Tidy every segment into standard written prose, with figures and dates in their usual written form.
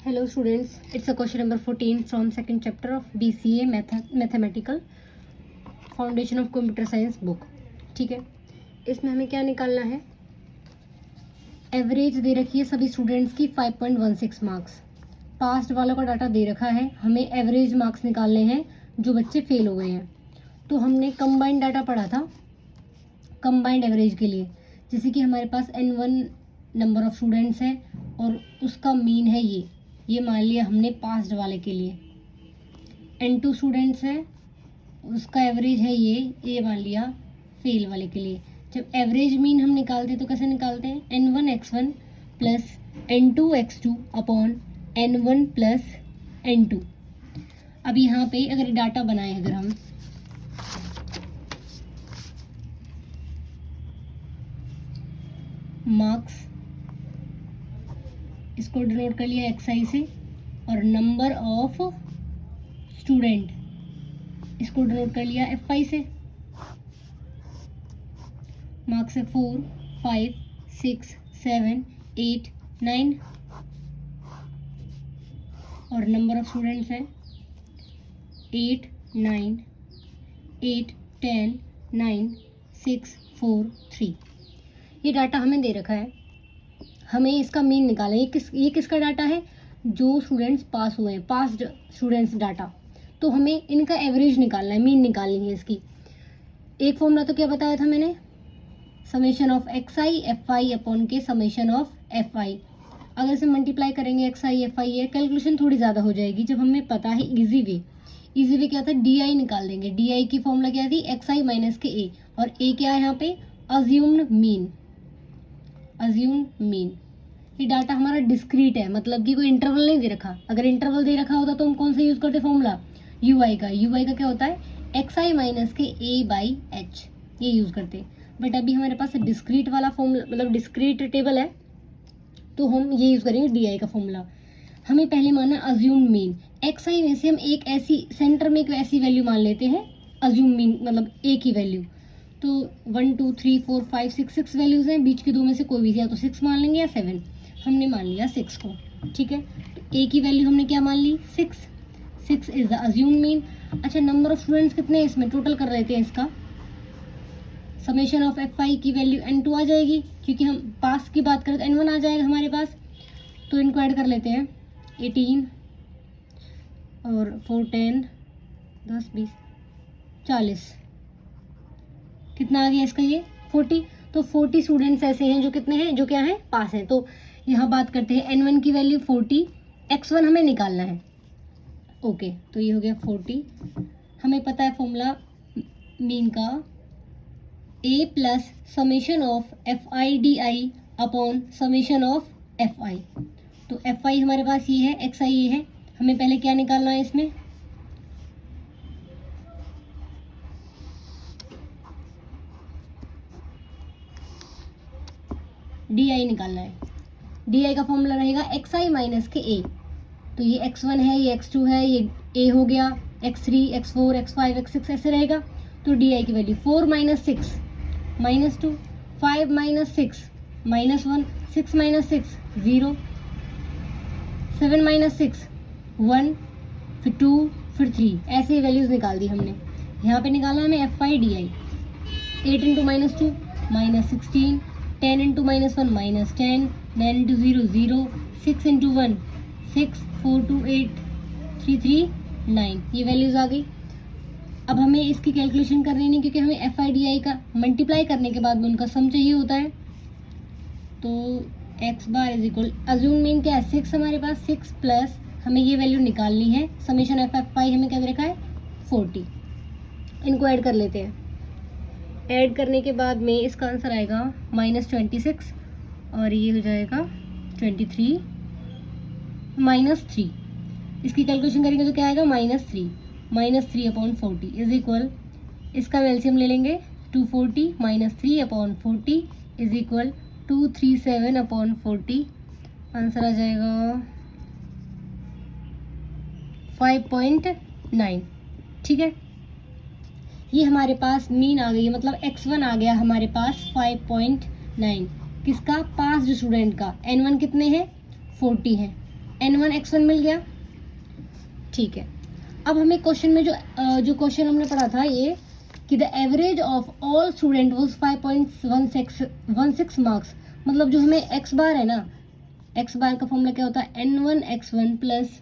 Hello students, it's a question number 14 from second chapter of BCA Mathematical Foundation of Computer Science book. ठीक है, इसमें हमें क्या निकालना है? एवरेज दे रखी है सभी स्टूडेंट्स की 5.16 मार्क्स. पास्ट वालों का डाटा दे रखा है, हमें एवरेज मार्क्स निकालने हैं जो बच्चे फेल हो गए हैं. तो हमने कंबाइंड डाटा पढ़ा था कंबाइंड एवरेज के लिए, जैसे कि हमारे पास N1 नंबर ऑफ स्टूडेंट्स है और उसका मीन है ये मान लिया हमने पास्ड वाले के लिए. N2 स्टूडेंट्स है, उसका एवरेज है ये मान लिया फेल वाले के लिए. जब एवरेज मीन हम निकालते हैं तो कैसे निकालते हैं? N1 x1 plus N2 x2 upon N1 plus N2. अब यहाँ पे अगर डाटा बनाए, अगर हम मार्क्स इसको डिनोट कर लिया xi से और नंबर ऑफ स्टूडेंट इसको डिनोट कर लिया fi से. मार्क्स है 4, 5, 6, 7, 8, 9 और नंबर ऑफ स्टूडेंट्स है 8, 9, 8, 10, 9, 6, 4, 3. ये डाटा हमें दे रखा है, हमें इसका मीन निकालना है. ये किसका डाटा है? जो स्टूडेंट्स पास हुए हैं, पास्ड स्टूडेंट्स डाटा. तो हमें इनका एवरेज निकालना है, मीन निकालनी है इसकी. एक फॉर्मूला तो क्या बताया था मैंने? Summation of xi fi upon के समेशन ऑफ fi. अगर इसे मल्टीप्लाई करेंगे xi fi है, कैलकुलेशन थोड़ी ज़्यादा हो जाएगी. जब हमें पता है इजी वे क्या था, di निकाल देंगे. di की फॉर्मूला क्या थी? xi माइनस के a, और a क्या है यहाँ पे? Assumed mean. ये डाटा हमारा डिस्क्रीट है, मतलब कि कोई इंटरवल नहीं दे रखा. अगर इंटरवल दे रखा होता तो हम कौन सा यूज़ करते फॉर्मूला? ui का क्या होता है? xi माइनस के a बाई h, ये यूज़ करते. बट अभी हमारे पास डिस्क्रीट वाला फॉर्मूला, मतलब डिस्क्रीट टेबल है, तो हम ये यूज़ करेंगे di का फॉर्मूला. हमें पहले माना अज्यूम्ड मीन. xi में से हम एक ऐसी सेंटर में एक ऐसी वैल्यू मान लेते हैं अज्यूम मीन, मतलब a की वैल्यू. तो 1 2 3 4 5 6 वैल्यूज़ हैं, बीच के दो में से कोई भी, या तो 6 मान लेंगे या 7. हमने मान लिया 6 को. ठीक है, तो a की वैल्यू हमने क्या मान ली? 6 इज द अज्यूम मीन. अच्छा, नंबर ऑफ स्टूडेंट्स कितने हैं इसमें? टोटल कर लेते हैं इसका. समेशन ऑफ fi की वैल्यू N2 आ जाएगी, क्योंकि हम पास की बात करें तो N1 आ जाएगा हमारे पास. तो इनको ऐड कर लेते हैं. 18 और 4 10 10 20 40. कितना आ गया इसका? ये 40. तो 40 स्टूडेंट्स ऐसे हैं जो कितने हैं, जो क्या हैं? पास हैं. तो यहाँ बात करते हैं N1 की वैल्यू 40, x1 हमें निकालना है. ओके, तो ये हो गया 40. हमें पता है फॉर्मूला मीन का, a plus summation of fi di upon summation of fi. तो fi हमारे पास ये है, xi ये है. हमें पहले क्या निकालना है इसमें? di निकालना है. di का फॉर्मूला रहेगा xi माइनस के a. तो ये x1 है, ये x2 है, ये a हो गया, x3 x4 x5 x6 ऐसे रहेगा. तो di की value 4 minus 6 minus 2, 5 minus 6 minus 1, 6 minus 6 0, 7 minus 6 1, फिर 2, फिर 3. ऐसे वैल्यूज़ निकाल दी हमने. यहाँ पे निकालना हमें fi di. 8 into minus 2 minus 16, 10 into minus 1 minus 10, 9 into 0 0, 6 into 1 6, 4 2 8, 3 3 9. ये वैल्यूज़ आ गई. अब हमें इसकी कैलकुलेशन करनी नहीं, क्योंकि हमें fi di का मल्टीप्लाई करने के बाद में उनका सम चाहिए होता है. तो x bar is equal, assume mean क्या है? 6 हमारे पास. 6 प्लस हमें ये वैल्यू निकालनी है, समेशन ऑफ fi हमें क्या दे रखा है? 40. इनको ऐड कर लेते हैं. ऐड करने के बाद में इसका आंसर आएगा -26 और ये हो जाएगा 23 माइनस 3. इसकी कैलकुलेशन करेंगे तो क्या आएगा? -3 अपॉन 40 इज इक्वल, इसका एलसीएम ले लेंगे. 240 minus 3 upon 40 is equal 237 upon 40. Answer आ जाएगा 5.9. ठीक है, ये हमारे पास मीन आ गई है, मतलब x1 आ गया हमारे पास 5.9. किसका? पास स्टूडेंट का. N1 कितने हैं? 40 हैं. N1 X1 मिल गया, ठीक है। अब हमें क्वेश्चन में जो क्वेश्चन हमने पढ़ा था ये कि the average of all student was 5.16 marks, मतलब जो हमें एक्स बार है ना, एक्स बार का फॉर्मूला क्या होता है, N1 X1 plus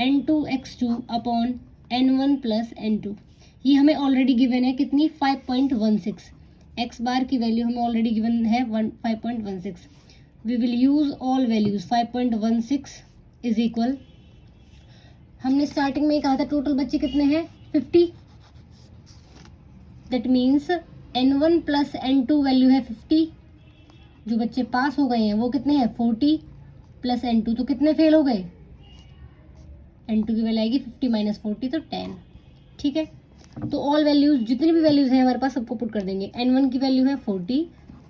N2 X2 upon N1 plus N2। ये हमें ऑलरेडी गिवन है कितनी, 5.16। एक्स बार की वैल्यू हमें ऑलरेडी गिवन है 5.16। We will use all values. 5.16 is equal, हमने स्टार्टिंग में ही कहा था टोटल बच्चे कितने हैं, 50। That means N1 plus N2 value है 50। जो बच्चे पास हो गए हैं वो कितने हैं, 40 प्लस N2, तो कितने फेल हो गए, N2 की वैल्यू आएगी 50 माइनस 40 तो 10, ठीक है। तो ऑल वैल्यूज, जितनी भी वैल्यूज हैं हमारे पास सबको पुट कर देंगे। N1 की वैल्यू है 40,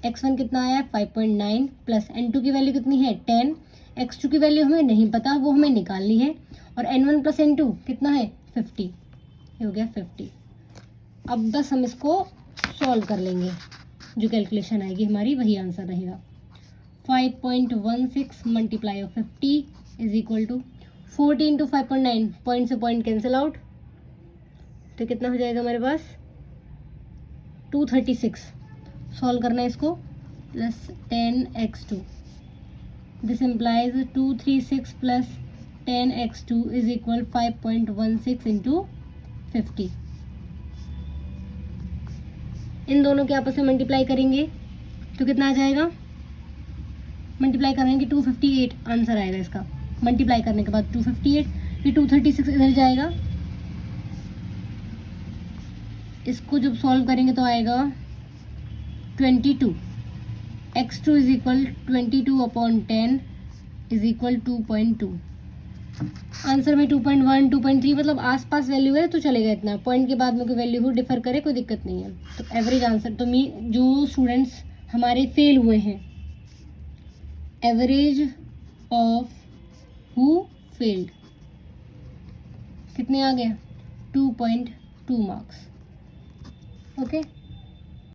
X1 कितना आया 5.9 प्लस N2 की वैल्यू कितनी है 10, X2 की वैल्यू हमें नहीं पता, वो हमें निकालनी है, और N1 प्लस N2 कितना है 50, ये हो गया 50। अब बस हम इसको सॉल्व कर लेंगे, जो कैलकुलेशन आएगी हमारी वही आंसर रहेगा। 5.16 multiply of 50 is equal to 40 into 5.9, point से पॉइंट कैंसिल आउट, तो कितना हो जाएगा हमारे पास 236। सॉल्व करना है इसको, plus 10x2, this implies 236 plus 10x2 is equal 5.16 into 50। इन दोनों के आपस में मल्टीप्लाई करेंगे तो कितना आ जाएगा, मल्टीप्लाई करेंगे 258 आंसर आएगा इसका। मल्टीप्लाई करने के बाद 258, फिर 236 इधर जाएगा, इसको जब सॉल्व करेंगे तो आएगा 22। x2 is equal 22 upon 10 is equal 2.2। Answer में 2.1 2.3 मतलब आसपास वैल्यू है तो चलेगा, इतना पॉइंट के बाद में कोई वैल्यू हो डिफर करे कोई दिक्कत नहीं है। तो एवरेज आंसर, तो जो स्टूडेंट्स हमारे फेल हुए हैं, एवरेज ऑफ हु फेल्ड कितने आ गया, 2.2 मार्क्स। ओके।